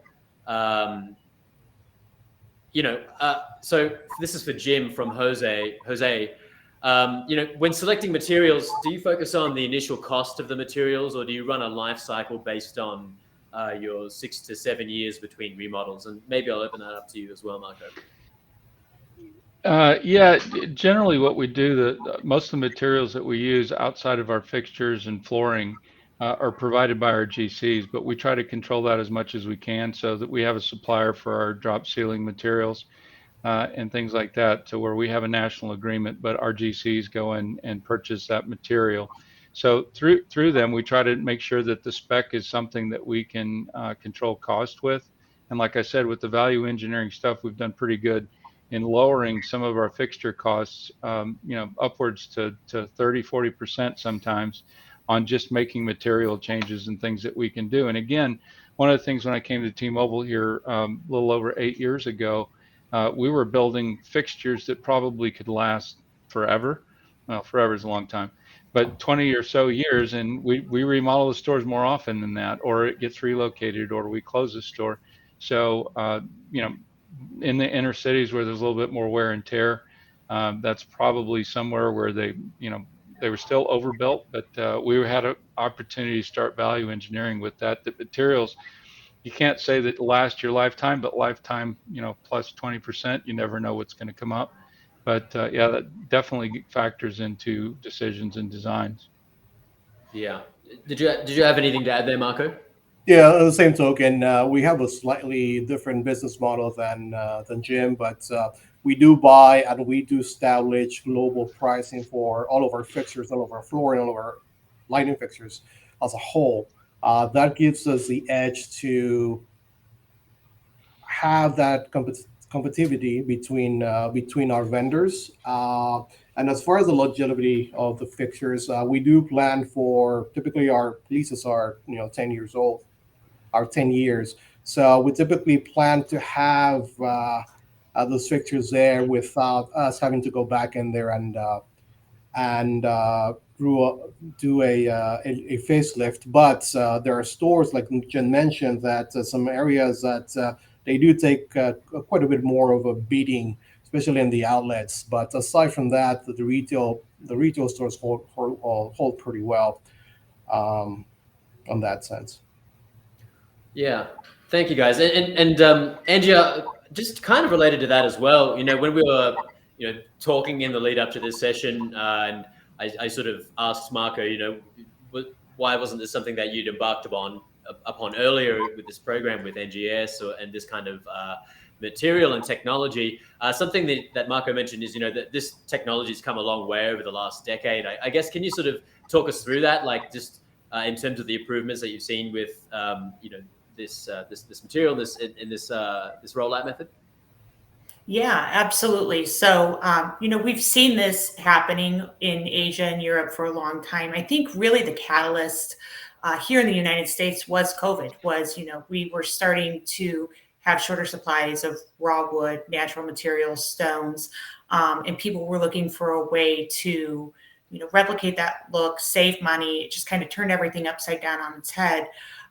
So this is for Jim from Jose. When selecting materials, do you focus on the initial cost of the materials, or do you run a life cycle based on your 6 to 7 years between remodels? And maybe I'll open that up to you as well, Marco. Yeah, generally what we do, most of the materials that we use outside of our fixtures and flooring are provided by our GCs, but we try to control that as much as we can so that we have a supplier for our drop ceiling materials and things like that, to where we have a national agreement, but our GCs go in and purchase that material. So through them, we try to make sure that the spec is something that we can control cost with. And like I said, with the value engineering stuff, we've done pretty good in lowering some of our fixture costs, upwards to 30-40% sometimes, on just making material changes and things that we can do. And again, one of the things when I came to T-Mobile here a little over 8 years ago, we were building fixtures that probably could last forever. Well, forever is a long time, but 20 or so years, and we remodel the stores more often than that, or it gets relocated, or we close the store. So, in the inner cities where there's a little bit more wear and tear, that's probably somewhere where they were still overbuilt, but we had an opportunity to start value engineering with that. The materials, you can't say that last your lifetime, but lifetime, plus 20%, you never know what's going to come up. But yeah, that definitely factors into decisions and designs. Yeah. Did you have anything to add there, Marco? Yeah, on the same token, we have a slightly different business model than Jim, but we do buy and we do establish global pricing for all of our fixtures, all of our flooring, all of our lighting fixtures as a whole. That gives us the edge to have that competitivity between our vendors. And as far as the longevity of the fixtures, we do plan for, typically our leases are 10 years old, our 10 years. So we typically plan to have those fixtures there without us having to go back in there and do a facelift. But there are stores, like Jen mentioned, that some areas that they do take quite a bit more of a beating, especially in the outlets. But aside from that, the retail stores hold pretty well on that sense. Yeah, thank you guys. And Angie, just kind of related to that as well. When we were talking in the lead up to this session, and I sort of asked Marco, why wasn't this something that you'd embarked upon earlier with this program with NGS and this kind of material and technology? Something that Marco mentioned is that this technology's come a long way over the last decade. I guess, can you sort of talk us through that, like just in terms of the improvements that you've seen with this material, this rollout method? Yeah, absolutely. So, we've seen this happening in Asia and Europe for a long time. I think really the catalyst here in the United States was COVID. We were starting to have shorter supplies of raw wood, natural materials, stones, and people were looking for a way to replicate that look, save money. It just kind of turned everything upside down on its head.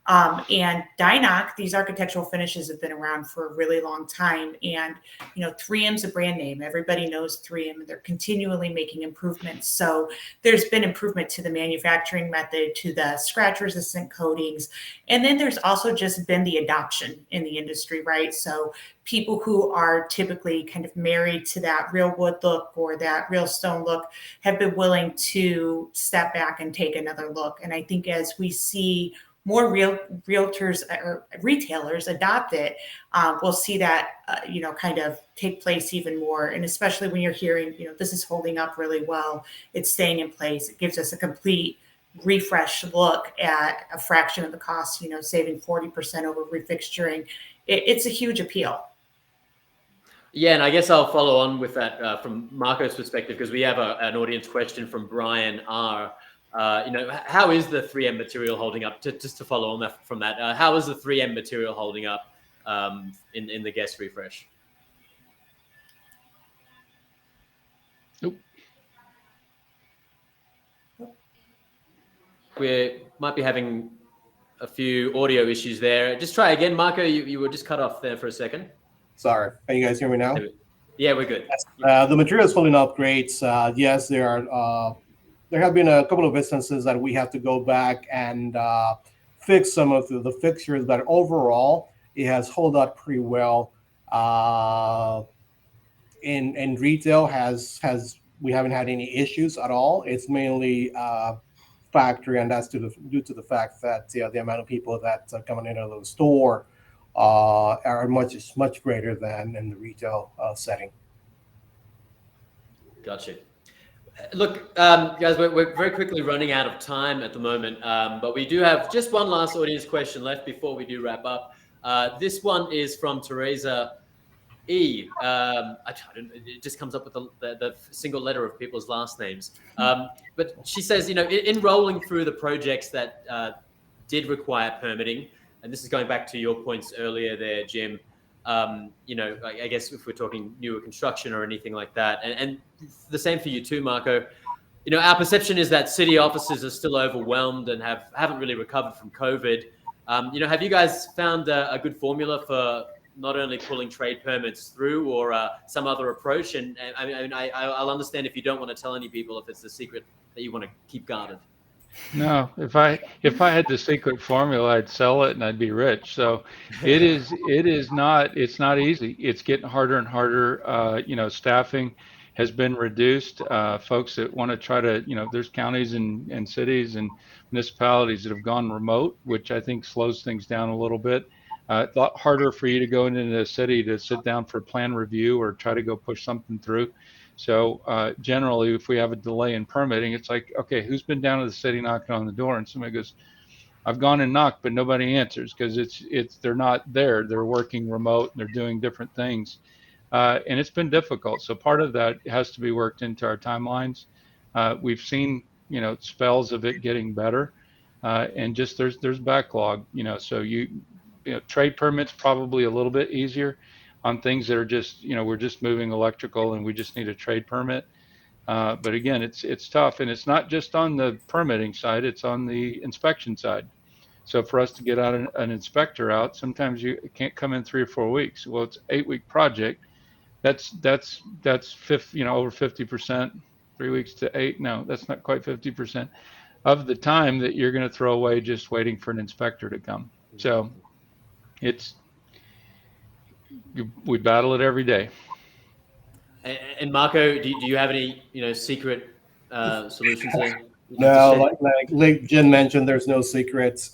And Dynoc, these architectural finishes have been around for a really long time. And, 3M's a brand name. Everybody knows 3M. They're continually making improvements. So there's been improvement to the manufacturing method, to the scratch resistant coatings. And then there's also just been the adoption in the industry, right? So people who are typically kind of married to that real wood look or that real stone look have been willing to step back and take another look. And I think as we see more realtors or retailers adopt it, we'll see that, kind of take place even more. And especially when you're hearing, this is holding up really well, it's staying in place. It gives us a complete refresh look at a fraction of the cost, saving 40% over refixturing. It's a huge appeal. Yeah, and I guess I'll follow on with that from Marco's perspective, because we have an audience question from Brian R. How is the 3M material holding up? Just to follow on from that, how is the 3M material holding up in the guest refresh? Nope. We might be having a few audio issues there. Just try again, Marco. You were just cut off there for a second. Sorry, can you guys hear me now? Yeah, we're good. The material is holding up great. Yes, there have been a couple of instances that we have to go back and fix some of the fixtures, but overall, it has held up pretty well. In retail, we haven't had any issues at all. It's mainly factory, and that's due to the fact that the amount of people that are coming into the store are much greater than in the retail setting. Gotcha. Look, guys, we're very quickly running out of time at the moment, but we do have just one last audience question left before we do wrap up. This one is from Teresa E. It just comes up with the single letter of people's last names. But she says, in rolling through the projects that did require permitting, and this is going back to your points earlier there, Jim, I guess if we're talking newer construction or anything like that, and the same for you too, Marco, our perception is that city offices are still overwhelmed and haven't really recovered from COVID. Have you guys found a good formula for not only pulling trade permits through or some other approach? And I'll understand if you don't want to tell any people if it's a secret that you want to keep guarded. No, if I had the secret formula, I'd sell it and I'd be rich. So it's not easy. It's getting harder and harder. Staffing has been reduced. Folks that want to try to, there's counties and cities and municipalities that have gone remote, which I think slows things down a little bit. It's a lot harder for you to go into the city to sit down for plan review or try to go push something through. So generally, if we have a delay in permitting, it's like, okay, who's been down to the city knocking on the door? And somebody goes, I've gone and knocked, but nobody answers because they're not there. They're working remote and they're doing different things. And it's been difficult. So part of that has to be worked into our timelines. We've seen, spells of it getting better, and just there's backlog. So trade permits probably a little bit easier on things that are just, we're just moving electrical and we just need a trade permit. But again, it's tough, and it's not just on the permitting side; it's on the inspection side. So for us to get out an inspector out, sometimes you can't come in 3 or 4 weeks. Well, it's 8-week project. That's over 50%. 3 weeks to 8. No, that's not quite 50% of the time that you're going to throw away just waiting for an inspector to come. So we battle it every day. And Marco, do you have any secret solutions there? No, like Jen mentioned, there's no secrets.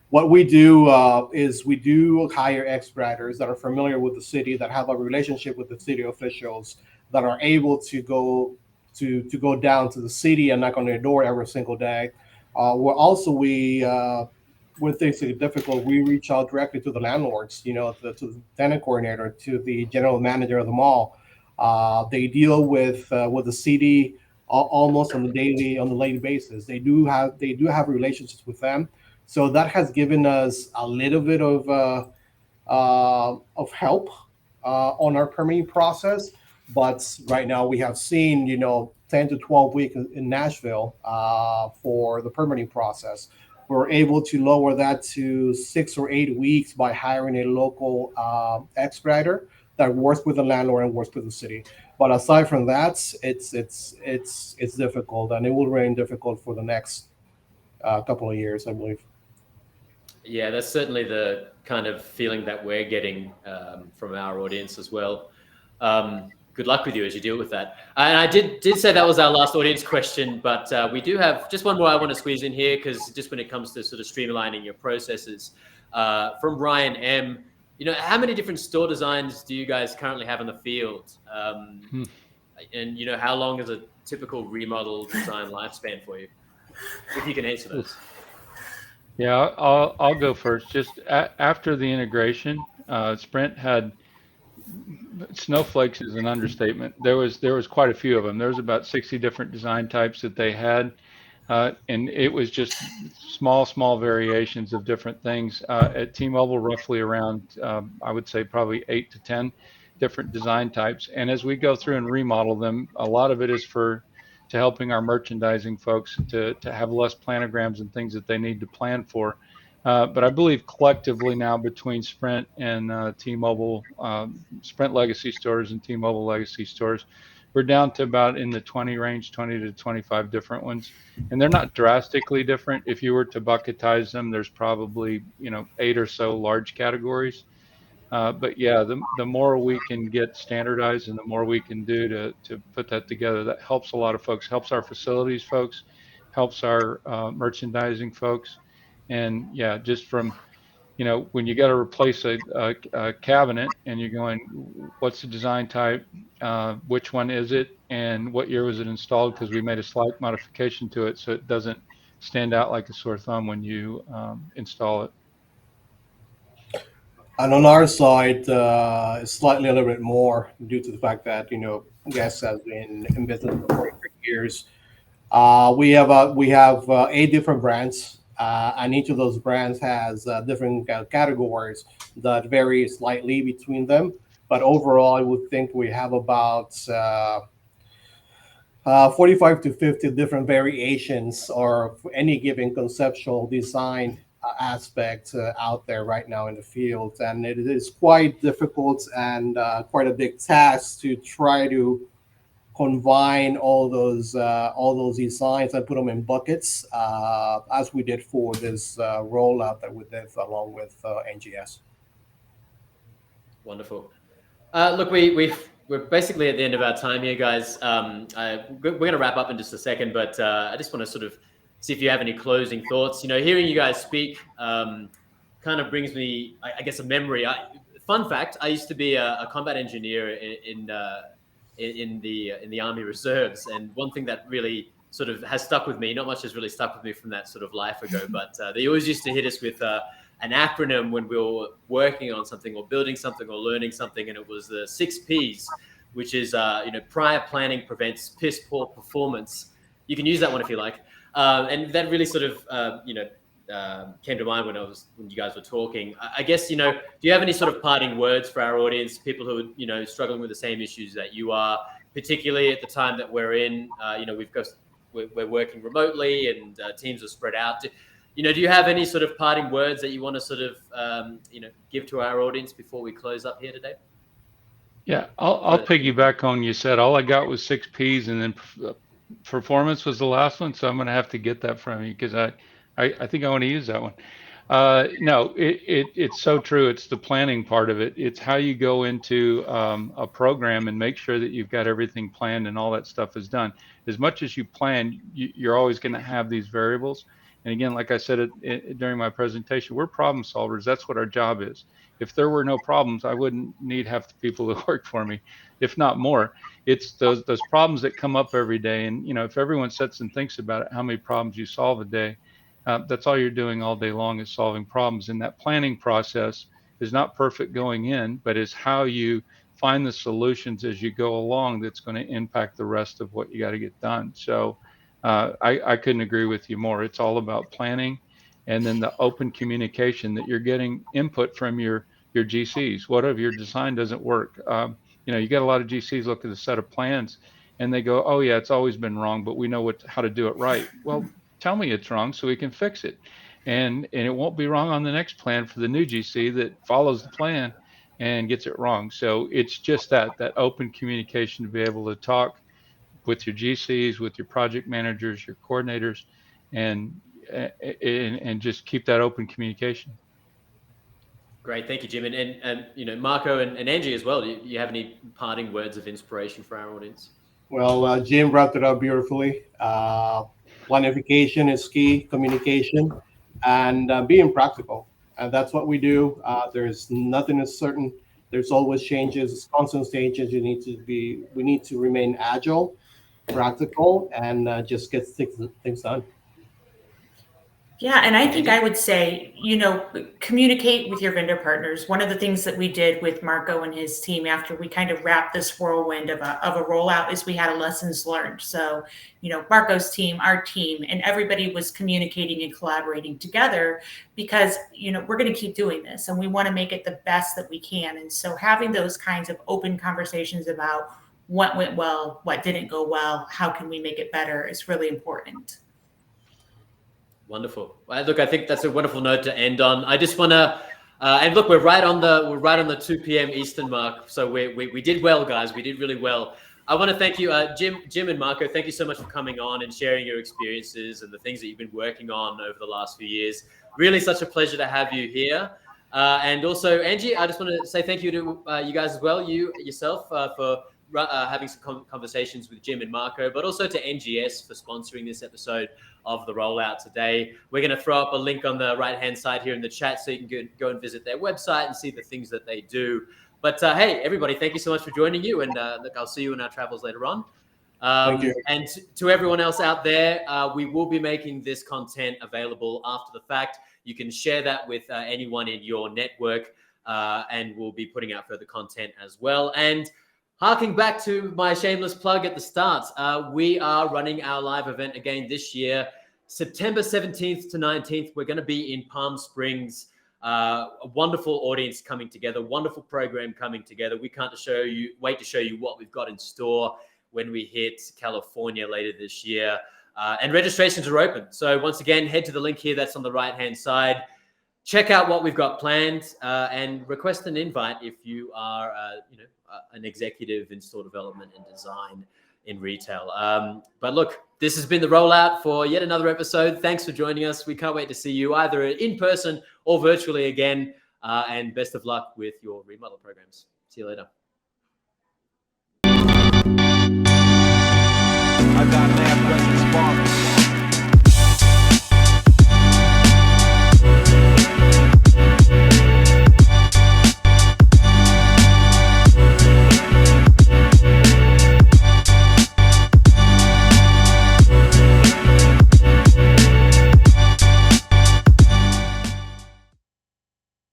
What we do is we do hire expediters that are familiar with the city, that have a relationship with the city officials, that are able to go down to the city and knock on their door every single day. When things are difficult, we reach out directly to the landlords, to the tenant coordinator, to the general manager of the mall. They deal with the city almost on the daily basis. They do have relationships with them, so that has given us a little bit of help on our permitting process. But right now we have seen 10 to 12 weeks in Nashville for the permitting process. We're able to lower that to 6 or 8 weeks by hiring a local expediter that works with the landlord and works with the city. But aside from that, it's difficult, and it will remain difficult for the next couple of years, I believe. Yeah, that's certainly the kind of feeling that we're getting from our audience as well. Good luck with you as you deal with that. And I did say that was our last audience question, but we do have just one more I want to squeeze in here, because just when it comes to sort of streamlining your processes, from Ryan M. How many different store designs do you guys currently have in the field? And how long is a typical remodel design lifespan for you? If you can answer those. Yeah, I'll go first. Just after the integration, Sprint had snowflakes is an understatement. There was quite a few of them. There was about 60 different design types that they had, and it was just small variations of different things. At T-Mobile, roughly around, I would say probably 8 to 10 different design types. And as we go through and remodel them, a lot of it is to helping our merchandising folks to have less planograms and things that they need to plan for. But I believe collectively now, between Sprint and T-Mobile, Sprint legacy stores and T-Mobile legacy stores, we're down to about in the 20 range, 20 to 25 different ones. And they're not drastically different. If you were to bucketize them, there's probably 8 or so large categories. But yeah, the more we can get standardized and the more we can do to put that together, that helps a lot of folks, helps our facilities folks, helps our merchandising folks. And yeah, just from, when you got to replace a cabinet and you're going, what's the design type? Which one is it? And what year was it installed? Because we made a slight modification to it so it doesn't stand out like a sore thumb when you install it. And on our side, it's slightly a little bit more due to the fact that Guest has been in business for 43 years. We have 8 different brands, and each of those brands has different categories that vary slightly between them. But overall, I would think we have about 45 to 50 different variations or any given conceptual design aspect out there right now in the field, and it is quite difficult and quite a big task to try to combine all those designs and put them in buckets, as we did for this rollout that we did along with NGS. Wonderful. Look, we've we're basically at the end of our time here, guys. We're going to wrap up in just a second, but I just want to sort of see if you have any closing thoughts. Hearing you guys speak kind of brings me, I guess, a memory. Fun fact: I used to be a combat engineer in the Army Reserves, and one thing that really sort of has stuck with me, not much has really stuck with me from that sort of life ago, but they always used to hit us with an acronym when we were working on something or building something or learning something, and it was the 6 Ps, which is prior planning prevents piss poor performance. You can use that one if you like, and that really sort of came to mind when you guys were talking. I guess do you have any sort of parting words for our audience, people who are struggling with the same issues that you are, particularly at the time that we're in? We're working remotely and teams are spread out. Do you have any sort of parting words that you want to sort of, give to our audience before we close up here today? Yeah, I'll piggyback on you said. All I got was 6 Ps, and then performance was the last one. So I'm going to have to get that from you because I think I want to use that one. No, it's so true. It's the planning part of it. It's how you go into a program and make sure that you've got everything planned and all that stuff is done. As much as you plan, you're always going to have these variables. And again, like I said during my presentation, we're problem solvers. That's what our job is. If there were no problems, I wouldn't need half the people that work for me, if not more. It's those problems that come up every day. And, if everyone sits and thinks about it, how many problems you solve a day, that's all you're doing all day long is solving problems. And that planning process is not perfect going in, but is how you find the solutions as you go along that's going to impact the rest of what you got to get done. So I couldn't agree with you more. It's all about planning and then the open communication that you're getting input from your GCs. What if your design doesn't work? You get a lot of GCs look at a set of plans and they go, oh yeah, it's always been wrong, but we know how to do it right. Well, tell me it's wrong so we can fix it. And it won't be wrong on the next plan for the new GC that follows the plan and gets it wrong. So it's just that open communication to be able to talk with your GCs, with your project managers, your coordinators, and just keep that open communication. Great, thank you, Jim, and Marco and Angie as well. Do you have any parting words of inspiration for our audience? Well, Jim wrapped it up beautifully. Planification is key, communication, and being practical. And that's what we do. There's nothing is certain. There's always changes, constant changes. We need to remain agile, practical, and just get things done. Yeah, and I think I would say, communicate with your vendor partners. One of the things that we did with Marco and his team after we kind of wrapped this whirlwind of a rollout is we had a lessons learned. So, Marco's team, our team, and everybody was communicating and collaborating together because, we're going to keep doing this and we want to make it the best that we can. And so having those kinds of open conversations about what went well, what didn't go well, how can we make it better is really important. Wonderful. Well, look, I think that's a wonderful note to end on. I just want to, and look, we're right on the 2 p.m. Eastern mark. So we did well, guys. We did really well. I want to thank you, Jim and Marco. Thank you so much for coming on and sharing your experiences and the things that you've been working on over the last few years. Really, such a pleasure to have you here. And also, Angie, I just want to say thank you to you guys as well, you yourself, for having some conversations with Jim and Marco, but also to NGS for sponsoring this episode of the Rollout today. We're going to throw up a link on the right-hand side here in the chat so you can go and visit their website and see the things that they do. But hey, everybody, thank you so much for joining you. And look, I'll see you in our travels later on. Thank you. And to everyone else out there, we will be making this content available after the fact. You can share that with anyone in your network, and we'll be putting out further content as well. And harking back to my shameless plug at the start, we are running our live event again this year, September 17th to 19th. We're going to be in Palm Springs. A wonderful audience coming together, wonderful program coming together. We can't wait to show you what we've got in store when we hit California later this year. And registrations are open. So once again, head to the link here that's on the right-hand side. Check out what we've got planned and request an invite if you are, an executive in store development and design in retail. But look, this has been the Rollout for yet another episode. Thanks for joining us. We can't wait to see you either in person or virtually again. And best of luck with your remodel programs. See you later. I got